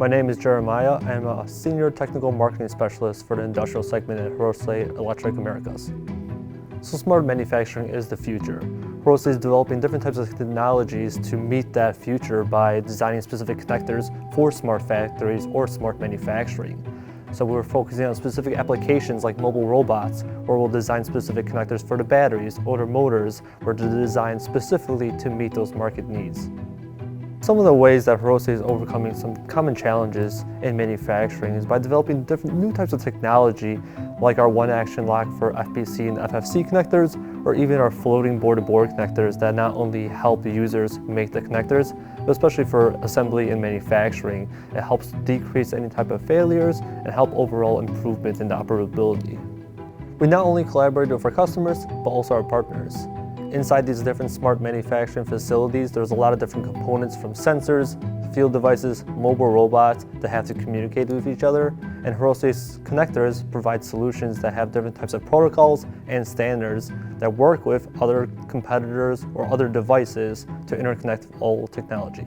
My name is Jeremiah. I'm a Senior Technical Marketing Specialist for the Industrial segment at Hirose Electric Americas. So smart manufacturing is the future. Hirose is developing different types of technologies to meet that future by designing specific connectors for smart factories or smart manufacturing. So we're focusing on specific applications like mobile robots, where we'll design specific connectors for the batteries or the motors, or to design specifically to meet those market needs. Some of the ways that Hirose is overcoming some common challenges in manufacturing is by developing different new types of technology, like our one-action lock for FPC and FFC connectors, or even our floating board-to-board connectors that not only help the users make the connectors, but especially for assembly and manufacturing. It helps decrease any type of failures and help overall improvement in the operability. We not only collaborate with our customers, but also our partners. Inside these different smart manufacturing facilities, there's a lot of different components, from sensors, field devices, mobile robots that have to communicate with each other. And Hirose's connectors provide solutions that have different types of protocols and standards that work with other competitors or other devices to interconnect all technology.